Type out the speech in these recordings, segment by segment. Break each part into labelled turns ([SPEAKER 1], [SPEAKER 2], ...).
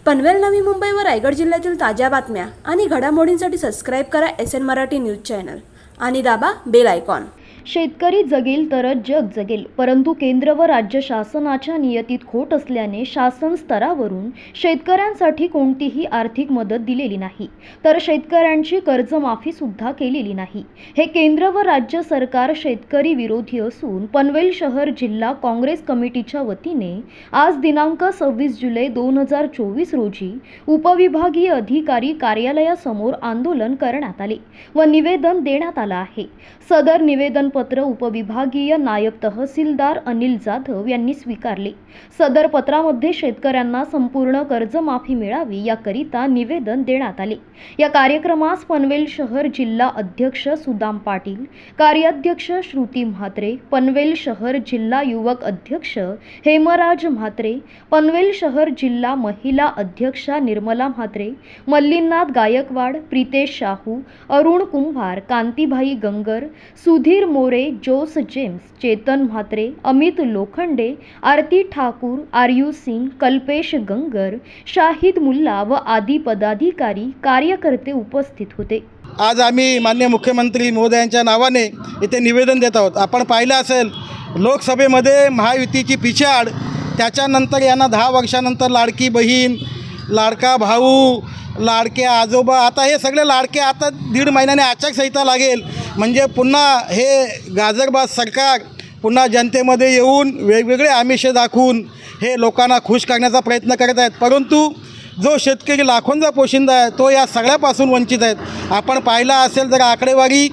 [SPEAKER 1] पनवेल नवी मुंबई व रायगड जिल्ह्यातील ताज्या बातम्या आणि घडामोडींसाठी सबस्क्राईब करा SN मराठी न्यूज चॅनल आणि दाबा बेल आयकॉन।
[SPEAKER 2] शेतकरी जगेल तरच जग जगेल, परंतु केंद्र व राज्य शासनाच्या नियतीत खोट असल्याने शासन स्तरावरून शेतकऱ्यांसाठी कोणतीही आर्थिक मदत दिलेली नाही, तर शेतकऱ्यांची कर्जमाफी सुद्धा केलेली नाही। हे केंद्र व राज्य सरकार शेतकरी विरोधी असून पनवेल शहर जिल्हा काँग्रेस कमिटीच्या वतीने आज दिनांक 26 जुलै 2024 रोजी उपविभागीय अधिकारी कार्यालयासमोर आंदोलन करण्यात आले व निवेदन देण्यात आलं आहे। सदर निवेदन पत्र उपविभागीय नायब तहसीलदार अनिल जाधव यांनी स्वीकारले। सदर पत्रामध्ये शेतकऱ्यांना संपूर्ण कर्जमाफी मिळावी याकरिता निवेदन देण्यात आले। या कार्यक्रमास पनवेल शहर जिल्हा अध्यक्ष सुदाम पाटील, कार्याध्यक्ष श्रुती म्हात्रे, पनवेल शहर जिल्हा युवक अध्यक्ष हेमराज म्हात्रे, पनवेल शहर जिल्हा महिला अध्यक्षा निर्मला म्हात्रे, मल्लीनाथ गायकवाड, प्रितेश शाहू, अरुण कुंभार, कांतीभाई गंगर, सुधीर मोरे, जोस जेम्स, चेतन म्हात्रे, अमित लोखंडे, आरती ठाकूर, आर्यू सिंग, कल्पेश गंगर, शाहिद मुल्ला व आदी पदाधिकारी कार्यकर्ते उपस्थित होते।
[SPEAKER 3] आज आम्ही माननीय मुख्यमंत्री महोदयांच्या नावाने इथे निवेदन देत आहोत। आपण पाहिलं असेल लोकसभेमध्ये महायुतीची पिछाड, त्याच्यानंतर यांना 10 वर्षानंतर लाडकी बहीण, लाडका भाऊ, लाडके आजोबा, आता हे सगळे लाडके आता 1.5 महिन्याने आचारसंहिता लागेल, म्हणजे पुन्हा हे गाजरबाज सरकार पुन्हा जनतेमध्ये येऊन वेगवेगळे आमिष दाखवून हे लोकांना खुश करण्याचा प्रयत्न करत आहेत। परंतु जो शेतकरी लाखोंचा पोशिंदा आहे तो या सगळ्यापासून वंचित आहेत। आपण पाहिला असेल जर आकडेवारी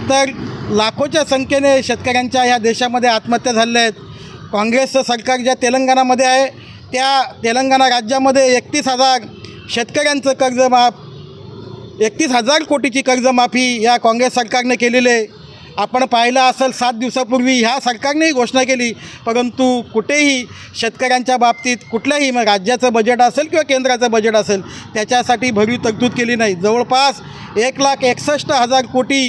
[SPEAKER 3] तर लाखोच्या संख्येने शेतकऱ्यांच्या ह्या देशामध्ये आत्महत्या झाल्या आहेत। काँग्रेसचं सरकार ज्या तेलंगणामध्ये आहे त्या तेलंगणा राज्यामध्ये 31,000 शेतकऱ्यांचं कर्जमाफ 31,000 कोटीची कर्जमाफी या काँग्रेस सरकारने केलेली आहे। आपण पाहिलं असेल 7 दिवसापूर्वी ह्या सरकारनेही घोषणा केली, परंतु कुठेही शेतकऱ्यांच्या बाबतीत कुठल्याही राज्याचं बजेट असेल किंवा केंद्राचं बजेट असेल त्याच्यासाठी भरीव तरतूद केली नाही। जवळपास 1,61,000 कोटी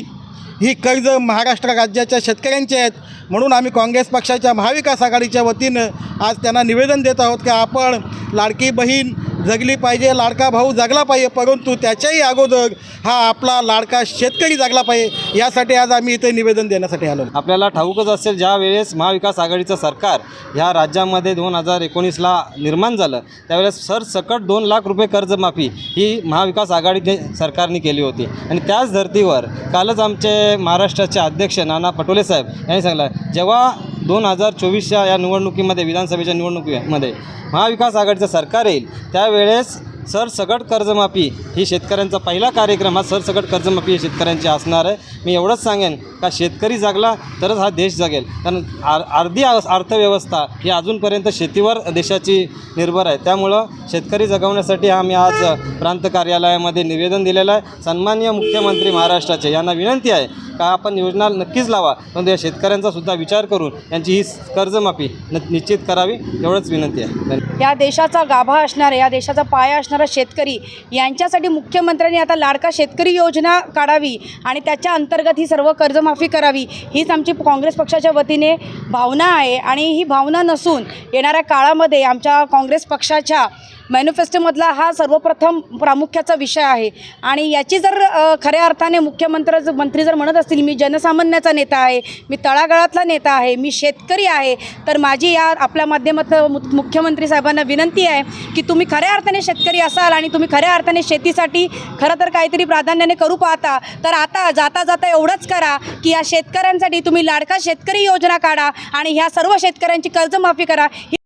[SPEAKER 3] ही कर्ज महाराष्ट्र राज्याच्या शेतकऱ्यांची आहेत। म्हणून आम्ही काँग्रेस पक्षाच्या महाविकास आघाडीच्या वतीनं आज त्यांना निवेदन देत आहोत की आपण लाडकी बहीण जगली पाहिजे, लाडका भाऊ जगला पाहिजे, परंतु त्याच्याही अगोदर हा आपला लाडका शेतकरी जगला पाहिजे, यासाठी आज आम्ही इथे निवेदन देण्यासाठी आलो।
[SPEAKER 4] आपल्याला ठाऊकच असेल ज्या वेळेस महाविकास आघाडीचं सरकार ह्या राज्यामध्ये 2019ला निर्माण झालं त्यावेळेस सरसकट 2 लाख रुपये कर्जमाफी ही महाविकास आघाडी सरकारने केली होती। आणि त्याच धर्तीवर कालच आमचे महाराष्ट्राचे अध्यक्ष नाना पटोले साहेब यांनी सांगितलं जेव्हा 2024च्या या निवडणुकीमध्ये विधानसभेच्या निवडणुकीमध्ये महाविकास आघाडीचं सरकार येईल त्यावेळेस सरसकट कर्जमाफी ही शेतकऱ्यांचा पहिला कार्यक्रम हा सरसकट कर्जमाफी शेतकऱ्यांची असणार आहे। मी एवढंच सांगेन का शेतकरी जगला तरच हा देश जगेल, कारण अर्धी अर्थव्यवस्था ही अजूनपर्यंत शेतीवर देशाची निर्भर आहे। त्यामुळं शेतकरी जगवण्यासाठी आम्ही आज प्रांत कार्यालयामध्ये निवेदन दिलेलं आहे। सन्माननीय मुख्यमंत्री महाराष्ट्राचे यांना विनंती आहे का आपण योजना नक्कीच लावा, पण या शेतकऱ्यांचा सुद्धा विचार करून यांची ही कर्जमाफी निश्चित करावी एवढंच विनंती आहे।
[SPEAKER 5] या देशाचा गाभा असणारा, या देशाचा पाया असणारा शेतकरी यांच्यासाठी मुख्यमंत्र्यांनी आता लाडका शेतकरी योजना काढावी आणि त्याच्या अंतर्गत ही सर्व कर्जमाफी करावी, हीच आमची काँग्रेस पक्षाच्या वतीने भावना आहे। आणि ही भावना नसून येणाऱ्या काळामध्ये आमच्या काँग्रेस पक्षाच्या मॅनिफेस्टोमधला हा सर्वप्रथम प्रामुख्याचा विषय आहे। आणि याची जर खऱ्या अर्थाने मंत्री जर म्हणत असतील मी जनसामान्याचा नेता आहे, मी तळागाळातला नेता आहे, मी शेतकरी आहे, तर माझी या आपल्या माध्यमातून मुख्यमंत्री साहेबांना विनंती आहे की तुम्ही खऱ्या अर्थाने शेतकरी असाल आणि तुम्ही खऱ्या अर्थाने शेतीसाठी खरं तर काहीतरी प्राधान्याने करू पाहता, तर आता जाता जाता एवढंच करा की या शेतकऱ्यांसाठी तुम्ही लाडका शेतकरी योजना काढा आणि ह्या सर्व शेतकऱ्यांची कर्जमाफी करा।